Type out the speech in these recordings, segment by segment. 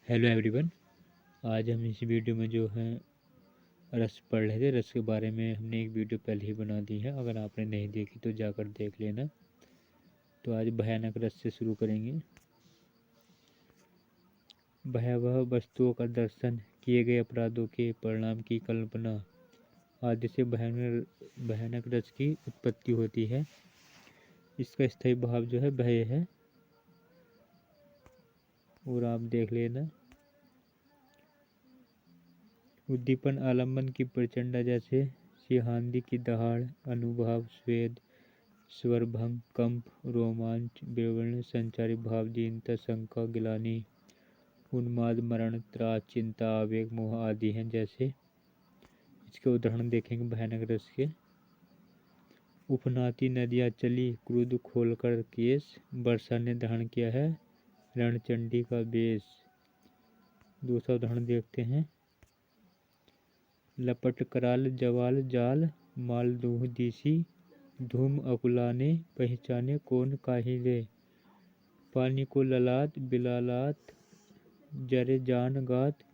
Hello everyone. आज हम इस वीडियो में जो है रस पढ़ रहे थे। रस के बारे में हमने एक वीडियो पहले ही बना दी है, अगर आपने नहीं देखी तो जाकर देख लेना। तो आज भयानक रस से शुरू करेंगे। भयावह वस्तुओं का दर्शन, किए गए अपराधों के परिणाम की कल्पना आदि से भयानक रस की उत्पत्ति होती है। इसका स्थायी भाव जो है भय है, और आप देख लेना। उद्दीपन आलम्बन की प्रचंडता, जैसे सिहांदी की दहाड़, अनुभाव, स्वेद, स्वरभंग, कंप, रोमांच, विवर्ण, संचारी भाव, दीनता, शंका, गिलानी, उन्माद, मरण, त्रास, चिंता, आवेग, मोह आदि हैं। जैसे इसके उदाहरण देखेंगे भयानक रस के। उफनाती नदियाँ चली, क्रुद्ध खोलकर केस, वर्षा ने धारण किया है रणचंडी का बेस। दूसरा उदाहरण देखते हैं। लपट कराल, जवाल, जाल, मालदूह दिसी, धूम अकुलाने, पहचाने कौन काहिले, पानी को ललाट, बिलालात, जरे जान गात,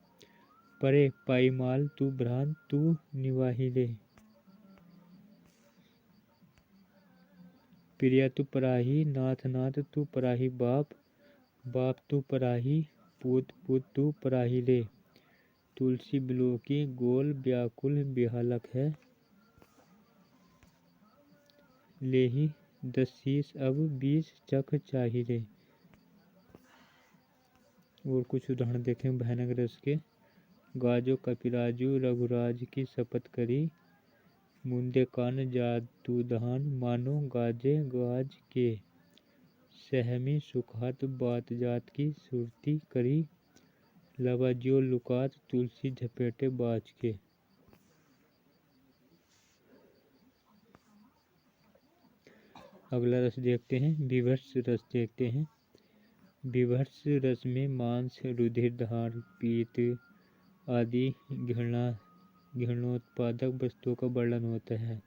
परे पाईमाल, तू भ्रांत, तू निवाहिले, प्रिया तू पराही, नाथ नाथ तू पराही, बाप बाप तू पराही, पूत पूत तू पराहिले, तुलसी बिलोकी, गोल व्याकुल बिहालक है, लेही 10 शीश अब 20 चख चाहिए। और कुछ उदाहरण देखें भयानक रस के। गाजो कपिराजू, रघुराज की शपथ करी, मुंदे कान जादूदहान, मानो गाजे गाज के, सहमी सुखात बात जात की सुरती करी, लवा ज्यो लुकात, तुलसी झपेटे बाज के। अगला रस देखते हैं, विभत्स रस देखते हैं। विभत्स रस में मांस, रुधिर, धार, पीत आदि घृणोत्पादक वस्तुओं का वर्णन होता है।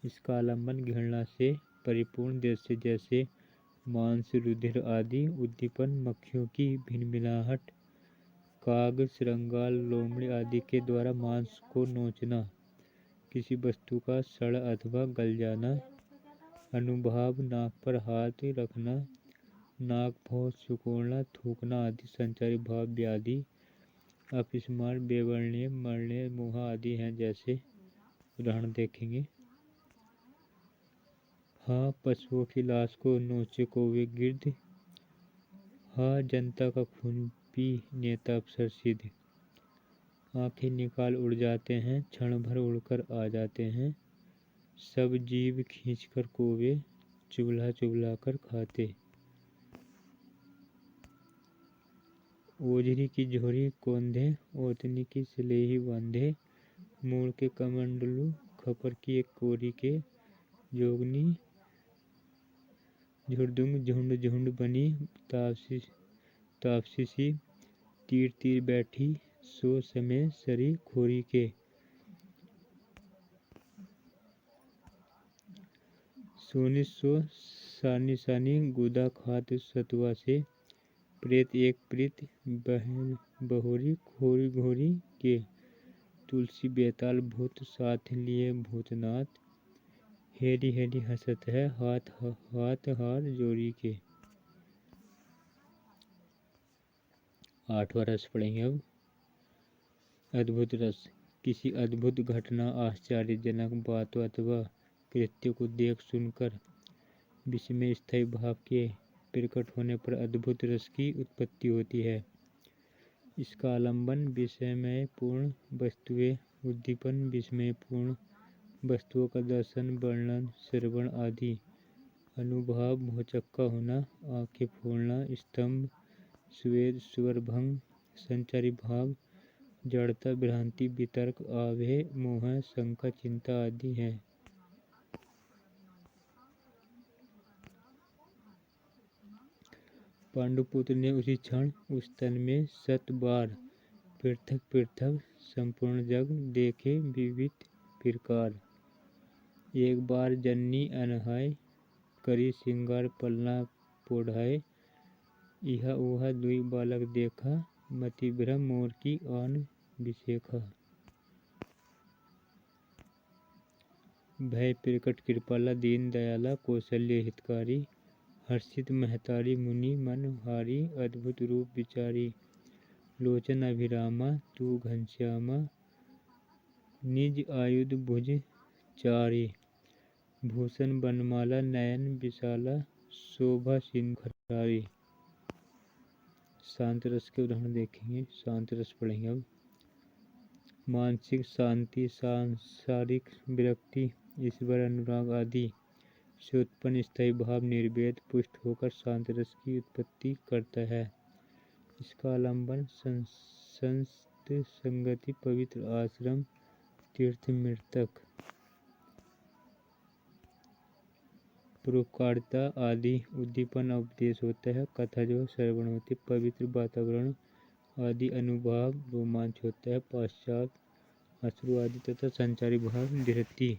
इसका आलम्बन घृणा से परिपूर्ण दृश्य, जैसे मांस, रुधिर आदि उद्दीपन, मक्खियों की भिनभिनाहट, काग, श्रृंगार, लोमड़ी आदि के द्वारा मांस को नोचना, किसी वस्तु का सड़ अथवा गल जाना, अनुभाव, नाक पर हाथ रखना, नाक भौं सिकोड़ना, थूकना आदि संचारी भाव, व्याधि, अपस्मार, बेवर्णीय, मरणीय, मोह आदि हैं। जैसे उदाहरण देखेंगे। हाँ पशुओं की लाश को नोचे कौवे गिर्द, हाँ जनता का खून पी नेता अफसर सिद्ध, आंखें निकाल उड़ जाते हैं, क्षण भर उड़कर आ जाते हैं, सब जीव खींचकर कौवे चुगला चुगला कर खाते, ओझरी की झोरी कौंधे, ओतनी की सलेही बांधे, मूल के कमंडलू, खपर की एक कोरी के, जोगनी झुरदुंग झुंड झुंड बनी, तापसी सी, तीर तीर बैठी, सो समय सरी खोरी के, सोनी सो सानी सानी, गुदा खात सतुआ से, प्रेत एक प्रीत, बहोरी खोरी घोरी के, तुलसी बेताल भूत, साथ लिए भूतनाथ, हेरी हेरी हसत है, हाथ हाथ हार जोड़ी के। 8वां रस पढ़ेंगे अब। अद्भुत रस, किसी अद्भुत घटना, आश्चर्यजनक बातों अथवा कृत्य को देख सुनकर विस्मय स्थायी भाव के प्रकट होने पर अद्भुत रस की उत्पत्ति होती है। इसका आलम्बन विस्मयपूर्ण वस्तुएं, उद्दीपन विस्मयपूर्ण वस्तुओं का दर्शन, वर्णन, श्रवण आदि, अनुभाव, भौचक्का होना, आंखें फूलना, स्तंभ, स्वेद, स्वरभंग, संचारी भाव, जड़ता, भ्रांति, वितर्क, आवेग, मोह, शंका, चिंता आदि हैं। पांडुपुत्र ने उसी क्षण उस तन में 7 बार पृथक पृथक संपूर्ण जग देखे विविध प्रकार। एक बार जननी अनहाय, करी सिंगार पलना पोढ़ाए, इहा उहा दुई बालक देखा, मति भ्रम मोर की आन विशेखा। भय प्रकट कृपाला दीन दयाला कौशल्य हितकारी। हर्षित महतारी मुनि मन हारी अद्भुत रूप विचारी। लोचन अभिरामा तू घनश्यामा निज आयुध भुज चारी। भूषण बनमाला नयन विशाला शोभा सिंधु खरारी। शांत रस के उदाहरण देखेंगे, शांत रस पढ़ेंगे अब। मानसिक शांति, सांसारिक विरक्ति, ईश्वर अनुराग आदि से उत्पन्न स्थायी भाव निर्वेद पुष्ट होकर शांत रस की उत्पत्ति करता है। इसका आलंबन संत संगति, पवित्र आश्रम, तीर्थ, मृतक, परोपकारिता आदि उद्दीपन उपदेश होता है। कथा जो श्रवण होती, पवित्र वातावरण आदि अनुभाव रोमांच होता है। पाश्चात अश्रु आदि तथा संचारी भाव धृति,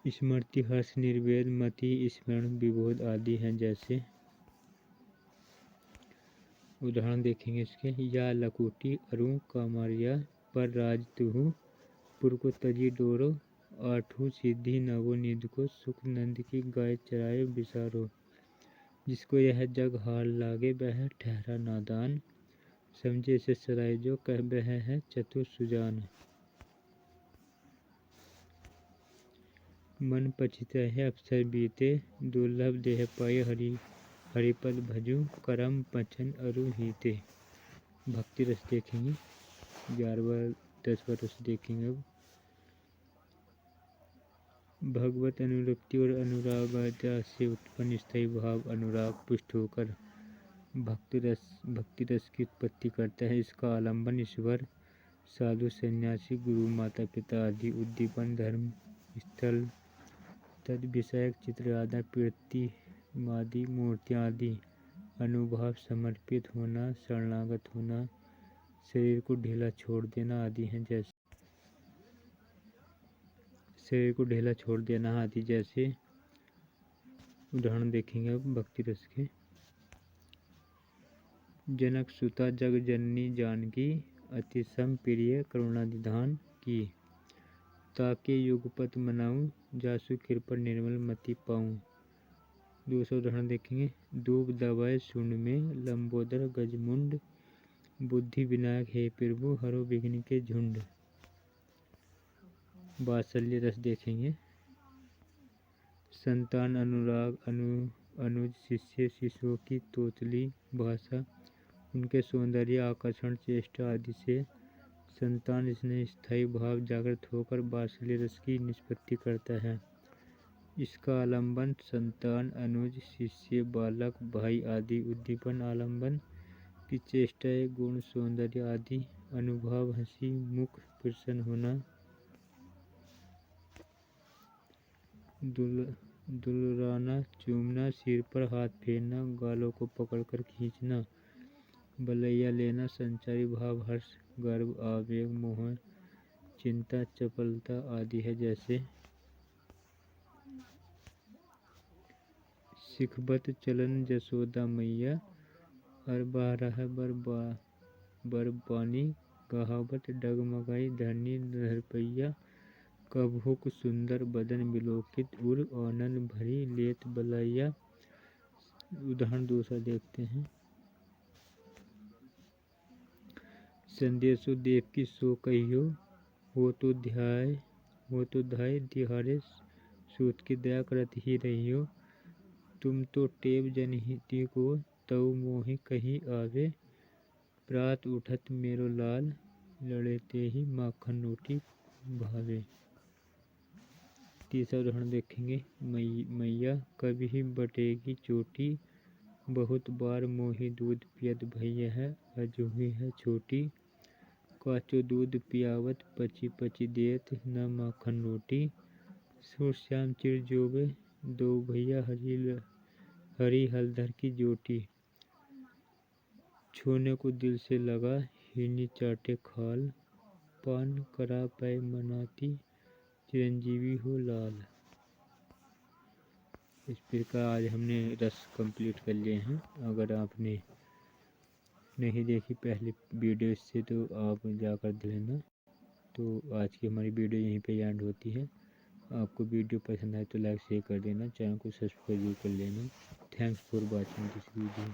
स्मृति, हर्ष, निर्वेद, मति, स्मरण, विबोध आदि हैं। जैसे उदाहरण देखेंगे इसके। या लकुटी अरु कामारिया पर राज तुहु पुर को तजी डोरो। आठू सिद्धि नवो निध को सुख नंद की गाय चराए विसारो। जिसको यह जग हार लागे वह ठहरा नादान। समझे से सराय जो कह वह है चतुर सुजान। मन पछित है अवसर बीते दुर्लभ देह पाए हरिपद भजू करम पछन अरु हीते। भक्ति रस देखेंगे, 11वां 10वां रस देखेंगे अब। भगवत अनुरक्ति और अनुरागता से उत्पन्न स्थायी भाव अनुराग पुष्ट होकर भक्ति रस की उत्पत्ति करता है। इसका आलंबन ईश्वर, साधु, सन्यासी, गुरु, माता पिता आदि उद्दीपन, धर्म स्थल, तद विषयक चित्र आदि, प्रतिमादि, मूर्तियाँ आदि अनुभाव, समर्पित होना, शरणागत होना, शरीर को ढीला छोड़ देना आदि हैं। जैसे शरीर को ढीला छोड़ देना आदि जैसे उदाहरण देखेंगे अब भक्ति रस के। जनक सुता जग जननी जानकी अति सम प्रिय करुणा निधान की। ताके युगपत मनाऊं जासु कृपा निर्मल मति पाऊं। दूसरा उदाहरण देखेंगे। दूब दबाए सुंड में लंबोदर गजमुंड। बुद्धि विनायक हे प्रभु हरो विघ्न के झुंड। वात्सल्य रस देखेंगे। संतान अनुराग अनुज शिष्य शिशुओं की तोतली भाषा, उनके सौंदर्य, आकर्षण, चेष्टा आदि से संतान स्नेह स्थायी भाव जागृत होकर वात्सल्य रस की निष्पत्ति करता है। इसका आलंबन संतान, अनुज, शिष्य, बालक, भाई आदि उद्दीपन, आलंबन की चेष्टाएं, गुण, सौंदर्य आदि अनुभाव, हंसी, मुख प्रसन्न होना, दुलराना, चूमना, सिर पर हाथ फेरना, गालों को पकड़कर खींचना, बलैया लेना, संचारी भाव, हर्ष, गर्व, आवेग, मोह, चिंता, चपलता आदि है। जैसे सिखबत चलन जसोदा मैया हर बारह बरबानी। कहावत डगमगाई धरनी धरपैया। कबहुक सुंदर बदन विलोकित उर आनंद भरी लेत बलैया। उदाहरण दूसरा देखते हैं। संदेशो देव की सो कहियो हो तो धाय दिहारे सूत की दया करत ही रहियो। तुम तो टेव जनहिति को तऊ मोहि कही आवे। प्रात उठत मेरो लाल लड़ेते ही माखन रोटी भावे। तीसरा उदाहरण देखेंगे। मैया कभी ही बटेगी चोटी। बहुत बार मोही दूध पियत भैया है अजूही है छोटी। काचो दूध पियावत पची पची देत न माखन रोटी। सुर श्याम चिर जोबे दो भैया हरी हलधर की जोटी। छूने को दिल से लगा हिरनी चाटे खाल। पान करा पै मनाती चिरंजीवी हो लाल। इस प्रकार आज हमने रस कंप्लीट कर लिए हैं। अगर आपने नहीं देखी पहली वीडियो से तो आप जाकर देख लेना। तो आज की हमारी वीडियो यहीं पे एंड होती है। आपको वीडियो पसंद आए तो लाइक शेयर कर देना, चैनल को सब्सक्राइब कर लेना। Thanks for watching this video.